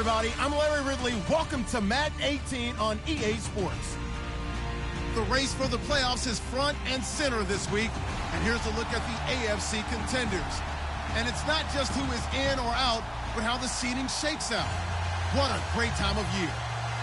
everybody. I'm Larry Ridley. Welcome to Madden 18 on EA Sports. The race for the playoffs is front and center this week. And here's a look at the AFC contenders. And it's not just who is in or out, but how the seeding shakes out. What a great time of year.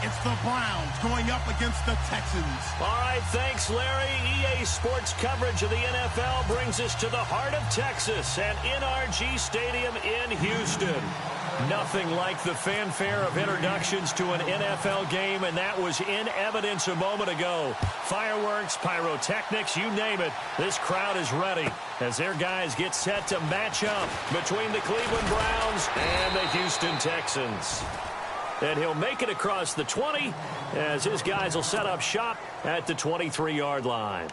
It's the Browns going up against the Texans. All right, thanks, Larry. EA Sports coverage of the NFL brings us to the heart of Texas and NRG Stadium in Houston. Nothing like the fanfare of introductions to an NFL game, and that was in evidence a moment ago. Fireworks, pyrotechnics, you name it. This crowd is ready as their guys get set to match up between the Cleveland Browns and the Houston Texans. And he'll make it across the 20 as his guys will set up shop at the 23-yard line.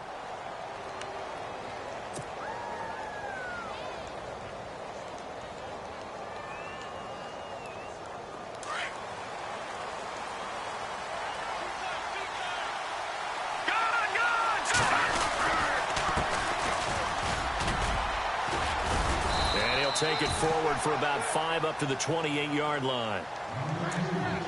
And he'll take it forward for about 5 up to the 28-yard line.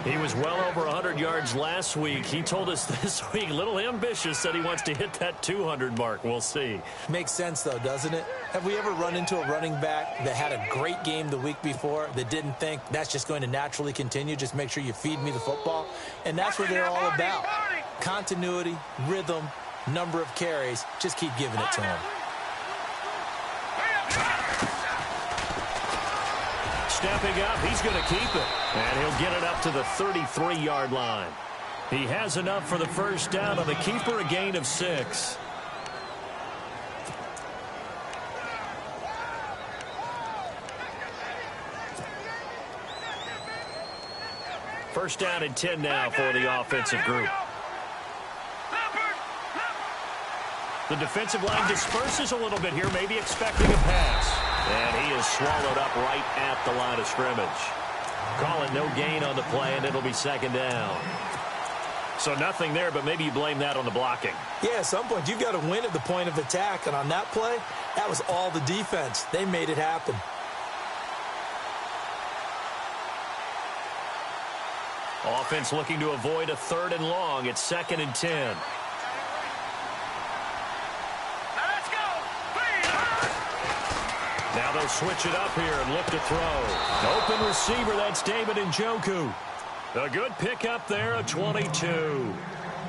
He was well over 100 yards last week. He told us this week, a little ambitious, that he wants to hit that 200 mark. We'll see. Makes sense, though, doesn't it? Have we ever run into a running back that had a great game the week before that didn't think that's just going to naturally continue? Just make sure you feed me the football. And that's what they're all about. Continuity, rhythm, number of carries. Just keep giving it to him. Stepping up, he's going to keep it. And he'll get it up to the 33-yard line. He has enough for the first down on the keeper, a gain of 6. First down and 10 now for the offensive group. The defensive line disperses a little bit here, maybe expecting a pass. And he is swallowed up right at the line of scrimmage. Call it no gain on the play, and it'll be second down. So nothing there, but maybe you blame that on the blocking. Yeah, at some point, you've got to win at the point of attack. And on that play, that was all the defense. They made it happen. Offense looking to avoid a 3rd and long. It's 2nd and 10. Now they'll switch it up here and look to throw. Open receiver, that's David Njoku. A good pickup there, a 22.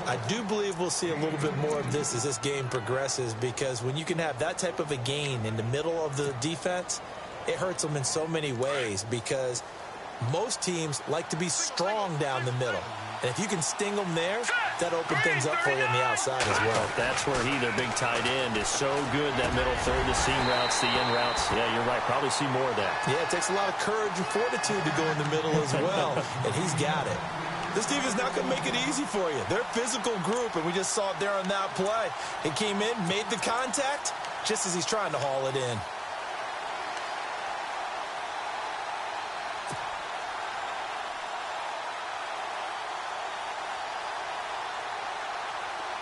I do believe we'll see a little bit more of this as this game progresses, because when you can have that type of a gain in the middle of the defense, it hurts them in so many ways, because most teams like to be strong down the middle. And if you can sting them there, that opens things up for you on the outside as well. That's where their big tight end, is so good, that middle third, the seam routes, the in routes. Yeah, you're right. Probably see more of that. Yeah, it takes a lot of courage and fortitude to go in the middle as well, and he's got it. This team is not going to make it easy for you. They're a physical group, and we just saw it there on that play. He came in, made the contact, just as he's trying to haul it in.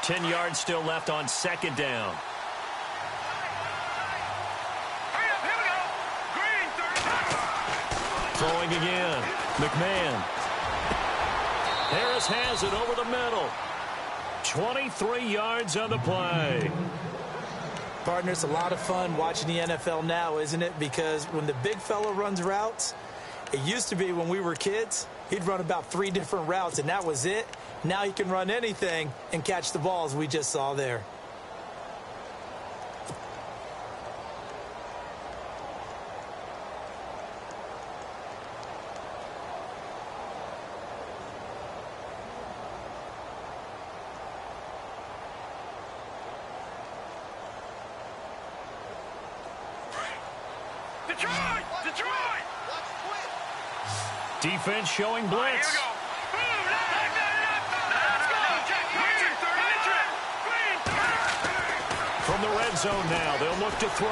10 yards still left on 2nd down. Throwing again. McMahon. Harris has it over the middle. 23 yards on the play. Partner, it's a lot of fun watching the NFL now, isn't it? Because when the big fella runs routes, it used to be when we were kids, he'd run about 3 different routes, and that was it. Now he can run anything and catch the balls we just saw there. Detroit! Defense showing blitz. From the red zone now, they'll look to throw.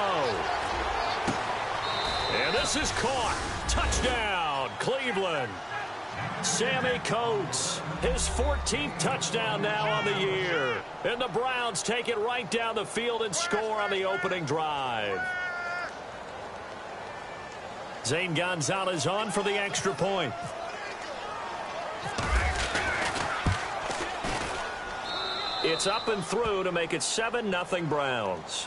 And this is caught. Touchdown, Cleveland. Sammy Coates, his 14th touchdown now on the year. And the Browns take it right down the field and score on the opening drive. Zane Gonzalez on for the extra point. It's up and through to make it 7-0 Browns.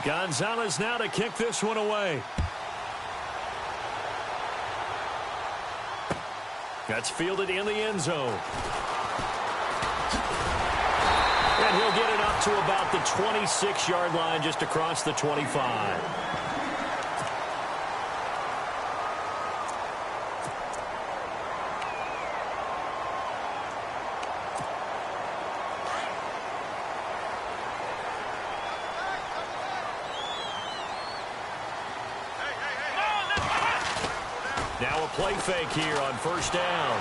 Gonzalez now to kick this one away. That's fielded in the end zone. And he'll get it up to about the 26-yard line, just across the 25. Now a play fake here on first down.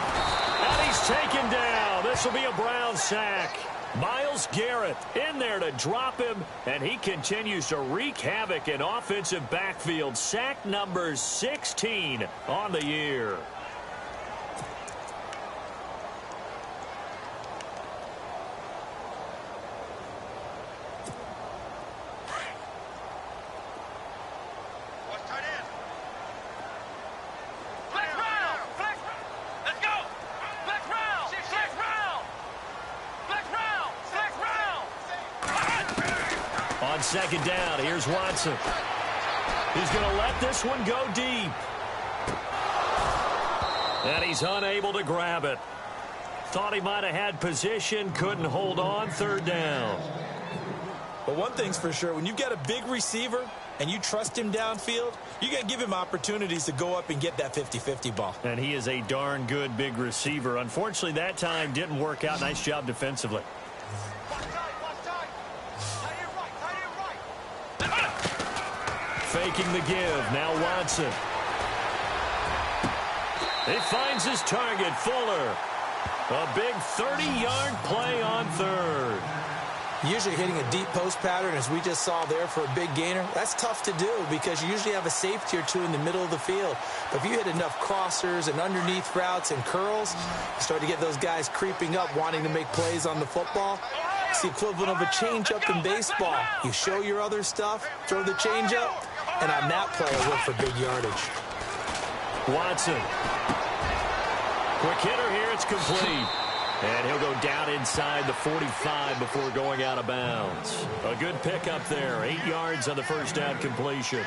And he's taken down. This will be a Brown sack. Myles Garrett in there to drop him, and he continues to wreak havoc in offensive backfield. Sack number 16 on the year. On second down, here's Watson. He's going to let this one go deep. And he's unable to grab it. Thought he might have had position, couldn't hold on, third down. But one thing's for sure, when you've got a big receiver and you trust him downfield, you got to give him opportunities to go up and get that 50-50 ball. And he is a darn good big receiver. Unfortunately, that time didn't work out. Nice job defensively. Faking the give. Now Watson. He finds his target, Fuller. A big 30-yard play on third. Usually hitting a deep post pattern, as we just saw there, for a big gainer, that's tough to do because you usually have a safety or two in the middle of the field. But if you hit enough crossers and underneath routes and curls, you start to get those guys creeping up, wanting to make plays on the football. It's the equivalent of a changeup in baseball. You show your other stuff, throw the changeup, and on that play, I look for big yardage. Watson. Quick hitter here. It's complete. And he'll go down inside the 45 before going out of bounds. A good pickup there. 8 yards on the first down completion.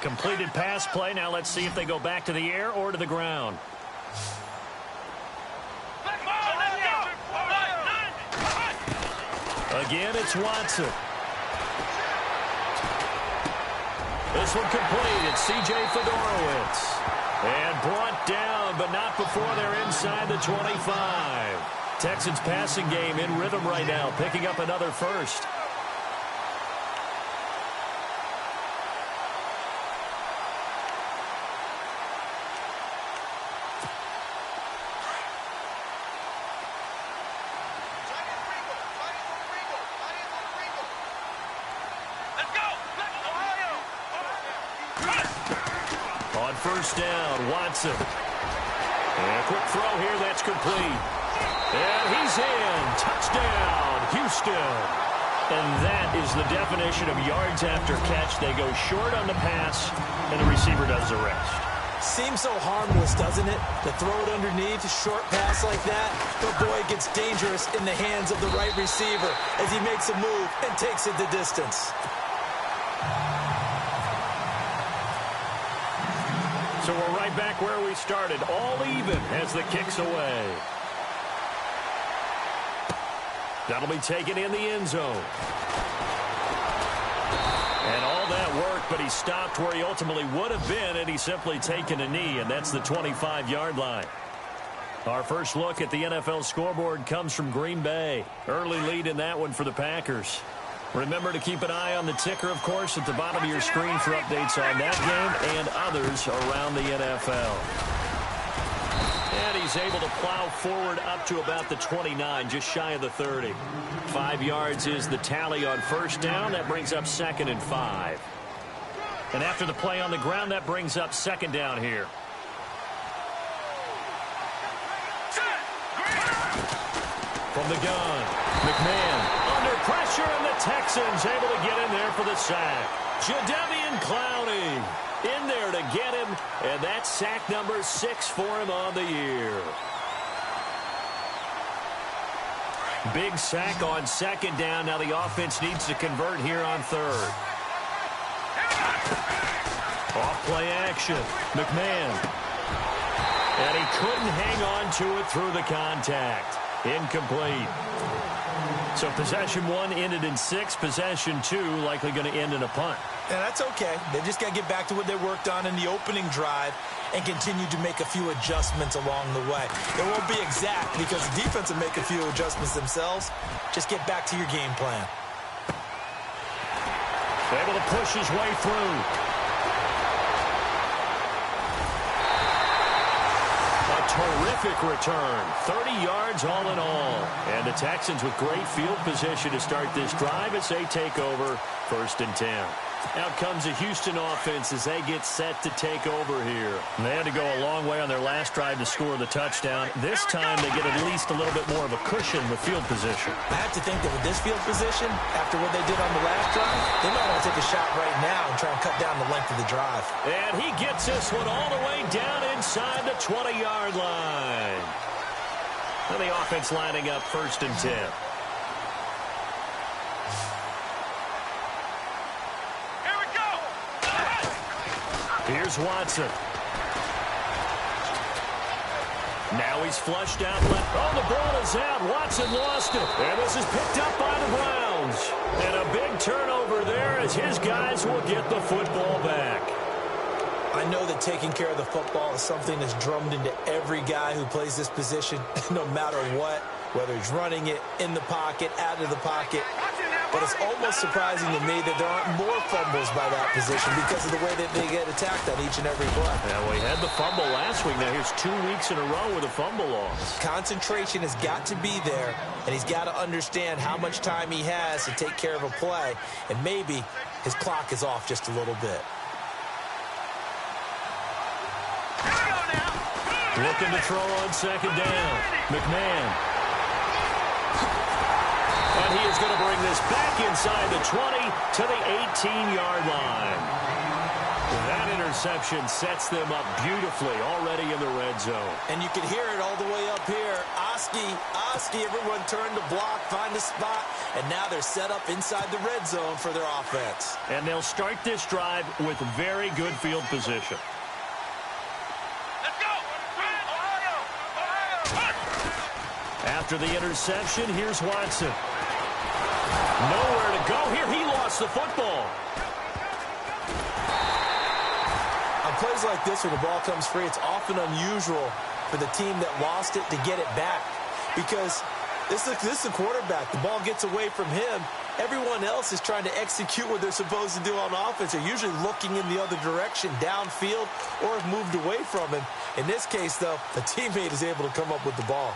Completed pass play. Now let's see if they go back to the air or to the ground. Again, it's Watson. This one complete. It's C.J. Fedorowicz. And brought down, but not before they're inside the 25. Texans passing game in rhythm right now, picking up another first. First down, Watson. And a quick throw here, that's complete. And he's in. Touchdown, Houston. And that is the definition of yards after catch. They go short on the pass, and the receiver does the rest. Seems so harmless, doesn't it? To throw it underneath, a short pass like that. But boy, it gets dangerous in the hands of the right receiver as he makes a move and takes it the distance. So we're right back where we started, all even as the kick's away. That'll be taken in the end zone. And all that work, but he stopped where he ultimately would have been, and he's simply taken a knee, and that's the 25-yard line. Our first look at the NFL scoreboard comes from Green Bay. Early lead in that one for the Packers. Remember to keep an eye on the ticker, of course, at the bottom of your screen for updates on that game and others around the NFL. And he's able to plow forward up to about the 29, just shy of the 30. 5 yards is the tally on first down. That brings up 2nd and 5. And after the play on the ground, that brings up 2nd down here. From the gun, McMahon under pressure, and the Texans able to get in there for the sack. Jadeveon Clowney in there to get him, and that's sack number 6 for him on the year. Big sack on second down. Now the offense needs to convert here on third. Off play action. McMahon. And he couldn't hang on to it through the contact. Incomplete. So possession 1 ended in 6. Possession 2 likely going to end in a punt. Yeah, that's okay. They just got to get back to what they worked on in the opening drive and continue to make a few adjustments along the way. It won't be exact because the defense will make a few adjustments themselves. Just get back to your game plan. Able to push his way through. A terrific return. 30 yards all in all. And the Texans with great field position to start this drive as they take over 1st and 10. Out comes the Houston offense as they get set to take over here. And they had to go a long way on their last drive to score the touchdown. This time they get at least a little bit more of a cushion with field position. I have to think that with this field position, after what they did on the last drive, they might want to take a shot right now and try and cut down the length of the drive. And he gets this one all the way down inside the 20-yard line. And the offense lining up 1st and 10. Here's Watson. Now he's flushed out left. Oh, the ball is out. Watson lost it. And this is picked up by the Browns. And a big turnover there as his guys will get the football back. I know that taking care of the football is something that's drummed into every guy who plays this position, no matter what, whether he's running it, in the pocket, out of the pocket. But it's almost surprising to me that there aren't more fumbles by that position because of the way that they get attacked on each and every play. Yeah, well, he had the fumble last week. Now here's 2 weeks in a row with a fumble loss. Concentration has got to be there, and he's got to understand how much time he has to take care of a play, and maybe his clock is off just a little bit. Looking to throw on second down. McMahon. And he is going to bring this back inside the 20 to the 18-yard line. That interception sets them up beautifully already in the red zone. And you can hear it all the way up here. Oski, everyone turned to block, find a spot, and now they're set up inside the red zone for their offense. And they'll start this drive with very good field position. After the interception, here's Watson. Nowhere to go here. He lost the football. On plays like this where the ball comes free, it's often unusual for the team that lost it to get it back because this is the quarterback. The ball gets away from him. Everyone else is trying to execute what they're supposed to do on offense. They're usually looking in the other direction, downfield, or have moved away from him. In this case, though, the teammate is able to come up with the ball.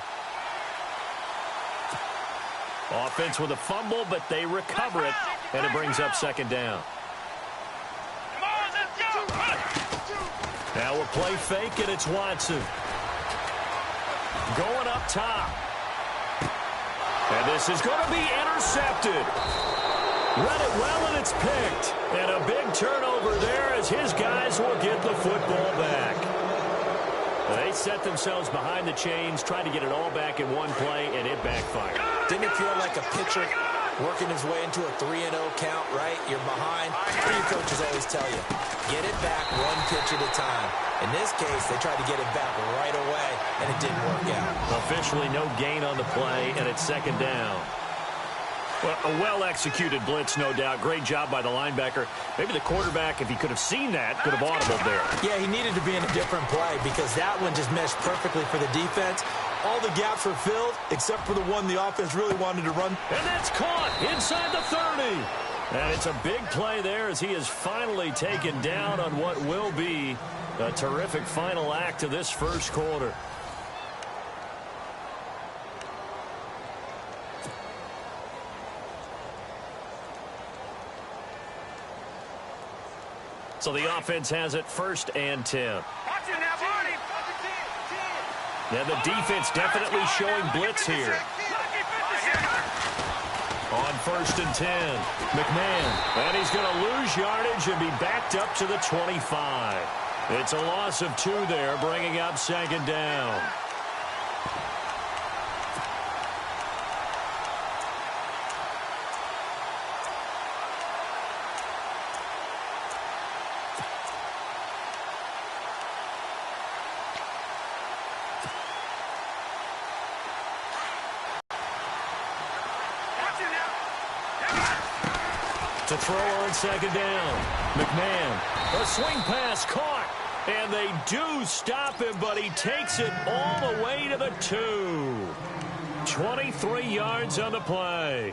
Offense with a fumble, but they recover it, and it brings up second down. Now a play fake, and it's Watson. Going up top. And this is going to be intercepted. Read it well, and it's picked. And a big turnover there as his guys will get the football back. They set themselves behind the chains, tried to get it all back in one play, and it backfired. Didn't it feel like a pitcher working his way into a 3-0 count, right? You're behind. What do your coaches always tell you? Get it back one pitch at a time. In this case, they tried to get it back right away, and it didn't work out. Officially no gain on the play, and it's second down. Well, a well-executed blitz, no doubt. Great job by the linebacker. Maybe the quarterback, if he could have seen that, could have audibled there. Yeah, he needed to be in a different play because that one just meshed perfectly for the defense. All the gaps were filled except for the one the offense really wanted to run. And that's caught inside the 30. And it's a big play there as he is finally taken down on what will be a terrific final act of this first quarter. So the offense has it 1st and 10. And the defense definitely showing blitz here. On 1st and 10, McMahon. And he's going to lose yardage and be backed up to the 25. It's a loss of 2 there, bringing up 2nd down. To throw on 2nd down. McMahon. A swing pass caught. And they do stop him, but he takes it all the way to the 2. 23 yards on the play.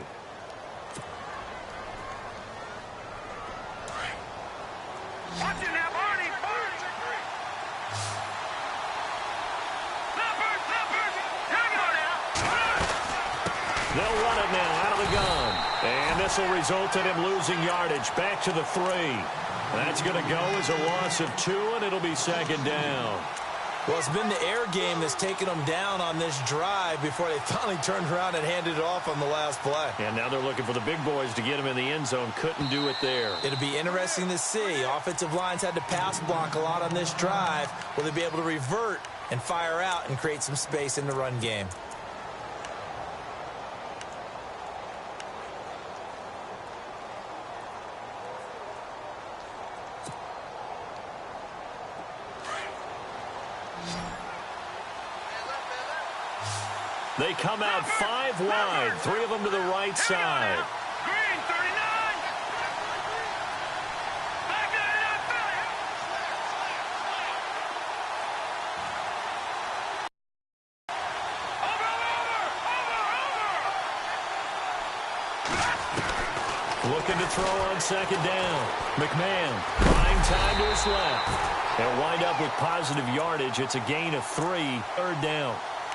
Watch it now, Barney. They'll run it now out of the gun. And this will result in him losing yardage back to the 3. That's going to go as a loss of 2, and it'll be 2nd down. Well, it's been the air game that's taken them down on this drive before they finally turned around and handed it off on the last play. And now they're looking for the big boys to get him in the end zone. Couldn't do it there. It'll be interesting to see. Offensive lines had to pass block a lot on this drive. Will they be able to revert and fire out and create some space in the run game? They come out 5 wide, 3 of them to the right side. Green, 39. Back to the Philly. Looking to throw on 2nd down. McMahon buying time to his left. They'll wind up with positive yardage. It's a gain of 3, 3rd down.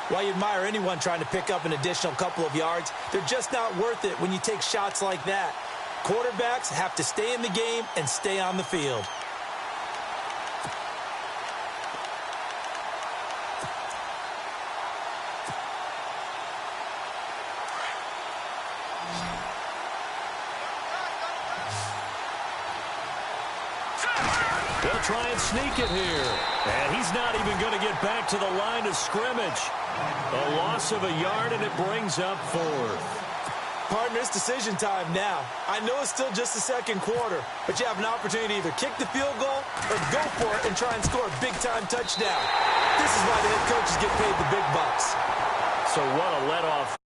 While you admire anyone trying to pick up an additional couple of yards, they're just not worth it when you take shots like that. Quarterbacks have to stay in the game and stay on the field. They'll try and sneak it here. And he's not even going to get back to the line of scrimmage. A loss of a yard, and it brings up 4th. Partner, it's decision time now. I know it's still just the 2nd quarter, but you have an opportunity to either kick the field goal or go for it and try and score a big-time touchdown. This is why the head coaches get paid the big bucks. So what a let-off.